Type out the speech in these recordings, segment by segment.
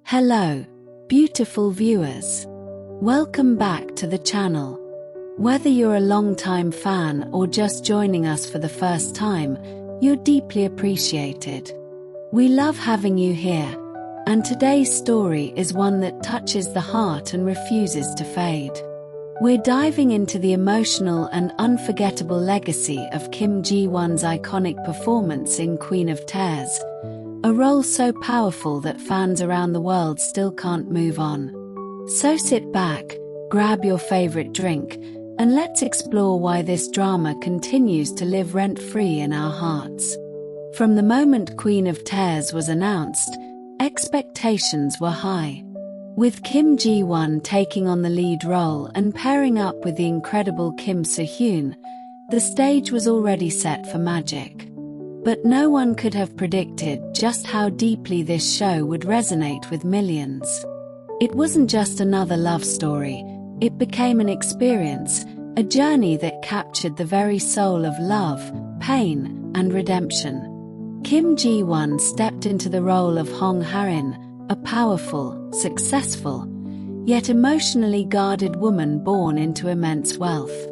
Hello, beautiful viewers. Welcome back to the channel. Whether you're a long-time fan or just joining us for the first time, you're deeply appreciated. We love having you here, and today's story is one that touches the heart and refuses to fade. We're diving into the emotional and unforgettable legacy of Kim Ji-won's iconic performance in Queen of Tears, a role so powerful that fans around the world still can't move on. So sit back, grab your favorite drink, and let's explore why this drama continues to live rent-free in our hearts. From the moment Queen of Tears was announced, expectations were high. With Kim Ji-won taking on the lead role and pairing up with the incredible Kim Soo-hyun, the stage was already set for magic. But no one could have predicted just how deeply this show would resonate with millions. It wasn't just another love story, it became an experience, a journey that captured the very soul of love, pain, and redemption. Kim Ji-won stepped into the role of Hong Hae-in, a powerful, successful, yet emotionally guarded woman born into immense wealth.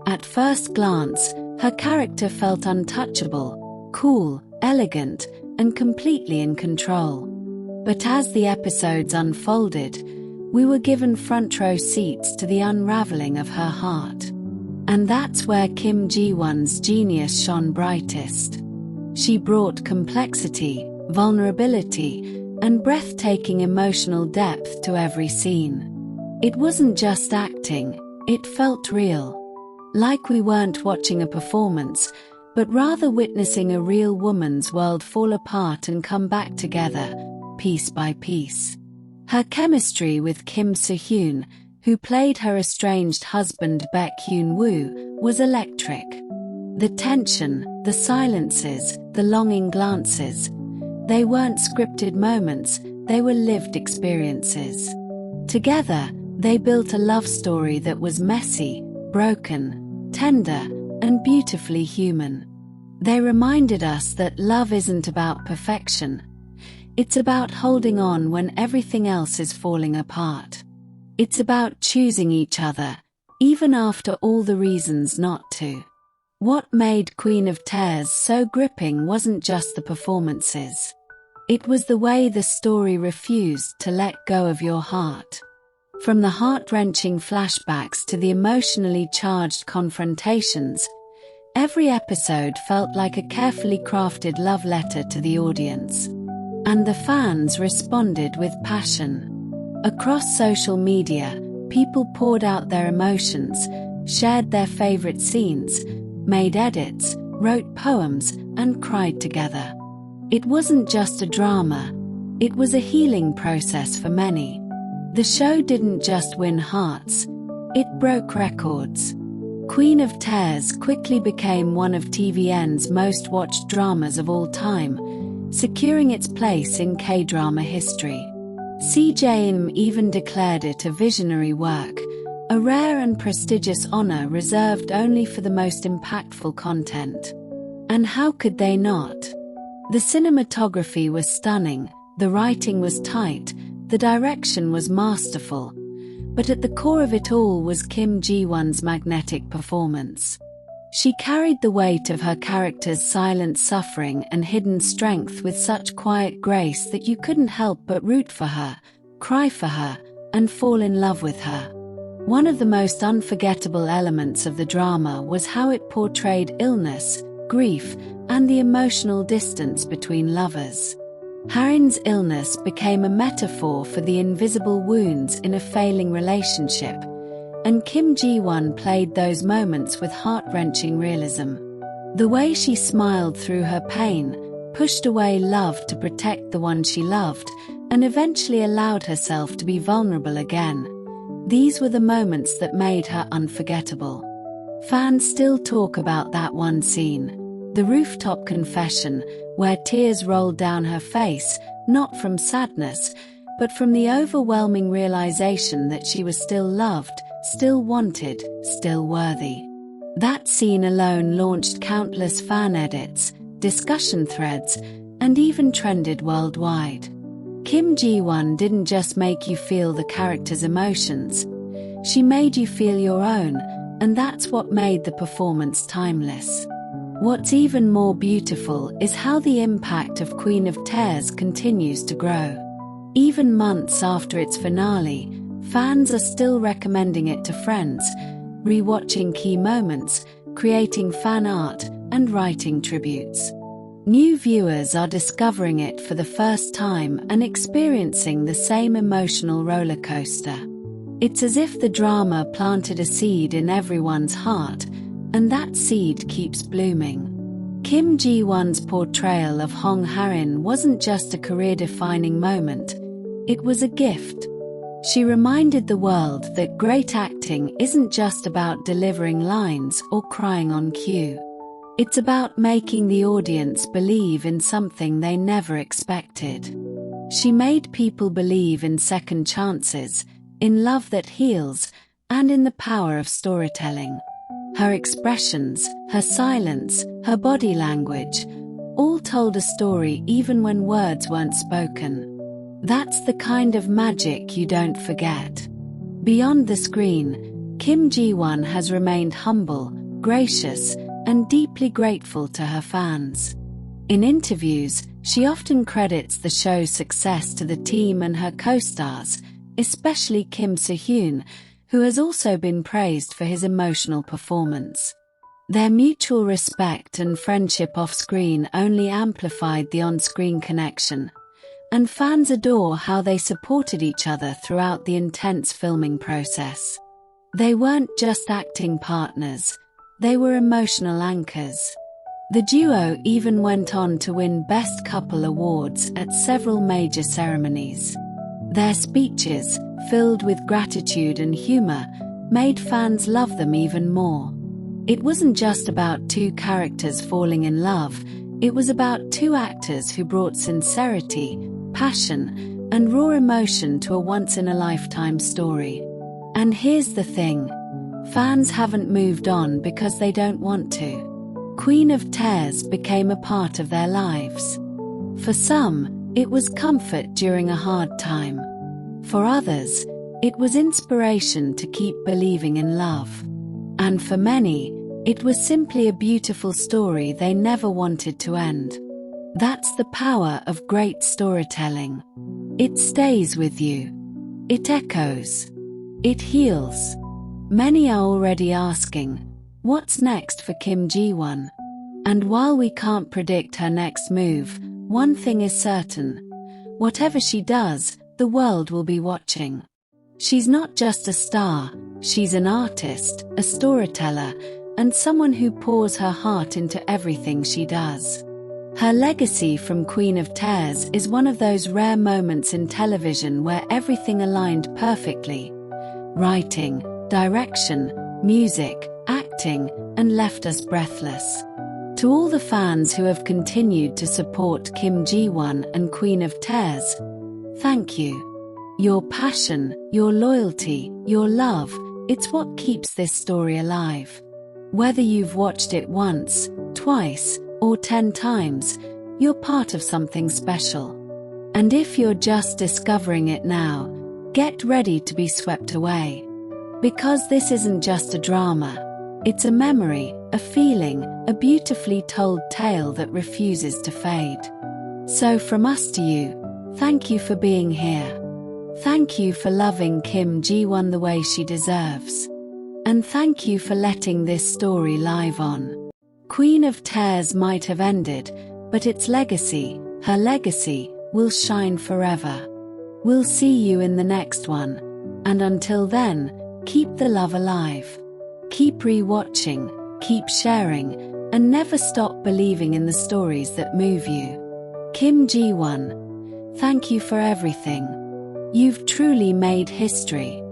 At first glance, her character felt untouchable, cool, elegant, and completely in control. But as the episodes unfolded, we were given front-row seats to the unraveling of her heart. And that's where Kim Ji-won's genius shone brightest. She brought complexity, vulnerability, and breathtaking emotional depth to every scene. It wasn't just acting, it felt real. Like we weren't watching a performance, but rather witnessing a real woman's world fall apart and come back together, piece by piece. Her chemistry with Kim Soo-hyun, who played her estranged husband Baek Hyun-woo, was electric. The tension, the silences, the longing glances, they weren't scripted moments, they were lived experiences. Together, they built a love story that was messy, broken, tender, and beautifully human. They reminded us that love isn't about perfection. It's about holding on when everything else is falling apart. It's about choosing each other, even after all the reasons not to. What made Queen of Tears so gripping wasn't just the performances. It was the way the story refused to let go of your heart. From the heart-wrenching flashbacks to the emotionally charged confrontations, every episode felt like a carefully crafted love letter to the audience. And the fans responded with passion. Across social media, people poured out their emotions, shared their favorite scenes, made edits, wrote poems, and cried together. It wasn't just a drama, it was a healing process for many. The show didn't just win hearts, it broke records. Queen of Tears quickly became one of TVN's most watched dramas of all time, securing its place in K-drama history. CJM even declared it a visionary work, a rare and prestigious honor reserved only for the most impactful content. And how could they not? The cinematography was stunning, the writing was tight, the direction was masterful. But at the core of it all was Kim Ji-won's magnetic performance. She carried the weight of her character's silent suffering and hidden strength with such quiet grace that you couldn't help but root for her, cry for her, and fall in love with her. One of the most unforgettable elements of the drama was how it portrayed illness, grief, and the emotional distance between lovers. Hae-in's illness became a metaphor for the invisible wounds in a failing relationship, and Kim Ji-won played those moments with heart-wrenching realism. The way she smiled through her pain, pushed away love to protect the one she loved, and eventually allowed herself to be vulnerable again. These were the moments that made her unforgettable. Fans still talk about that one scene, the rooftop confession, where tears rolled down her face, not from sadness, but from the overwhelming realization that she was still loved, still wanted, still worthy. That scene alone launched countless fan edits, discussion threads, and even trended worldwide. Kim Ji-won didn't just make you feel the character's emotions, she made you feel your own, and that's what made the performance timeless. What's even more beautiful is how the impact of Queen of Tears continues to grow. Even months after its finale, fans are still recommending it to friends, rewatching key moments, creating fan art, and writing tributes. New viewers are discovering it for the first time and experiencing the same emotional roller coaster. It's as if the drama planted a seed in everyone's heart, and that seed keeps blooming. Kim Ji-won's portrayal of Hong Hae-in wasn't just a career-defining moment, it was a gift. She reminded the world that great acting isn't just about delivering lines or crying on cue. It's about making the audience believe in something they never expected. She made people believe in second chances, in love that heals, and in the power of storytelling. Her expressions, her silence, her body language, all told a story even when words weren't spoken. That's the kind of magic you don't forget. Beyond the screen, Kim Ji-won has remained humble, gracious, and deeply grateful to her fans. In interviews, she often credits the show's success to the team and her co-stars, especially Kim Soo-hyun, who has also been praised for his emotional performance. Their mutual respect and friendship off-screen only amplified the on-screen connection, and fans adore how they supported each other throughout the intense filming process. They weren't just acting partners, they were emotional anchors. The duo even went on to win Best Couple awards at several major ceremonies. Their speeches, filled with gratitude and humor, made fans love them even more. It wasn't just about two characters falling in love, it was about two actors who brought sincerity, passion, and raw emotion to a once-in-a-lifetime story. And here's the thing, fans haven't moved on because they don't want to. Queen of Tears became a part of their lives. For some, it was comfort during a hard time. For others, it was inspiration to keep believing in love. And for many, it was simply a beautiful story they never wanted to end. That's the power of great storytelling. It stays with you. It echoes. It heals. Many are already asking, what's next for Kim Ji-won? And while we can't predict her next move, one thing is certain. Whatever she does, the world will be watching. She's not just a star, she's an artist, a storyteller, and someone who pours her heart into everything she does. Her legacy from Queen of Tears is one of those rare moments in television where everything aligned perfectly. Writing, direction, music, acting, and left us breathless. To all the fans who have continued to support Kim Ji-won and Queen of Tears, thank you. Your passion, your loyalty, your love, it's what keeps this story alive. Whether you've watched it once, twice, or 10 times, you're part of something special. And if you're just discovering it now, get ready to be swept away. Because this isn't just a drama, it's a memory, a feeling, a beautifully told tale that refuses to fade. So from us to you, thank you for being here. Thank you for loving Kim Ji-won the way she deserves. And thank you for letting this story live on. Queen of Tears might have ended, but its legacy, her legacy, will shine forever. We'll see you in the next one. And until then, keep the love alive. Keep re-watching, keep sharing, and never stop believing in the stories that move you. Kim Ji-won, thank you for everything. You've truly made history.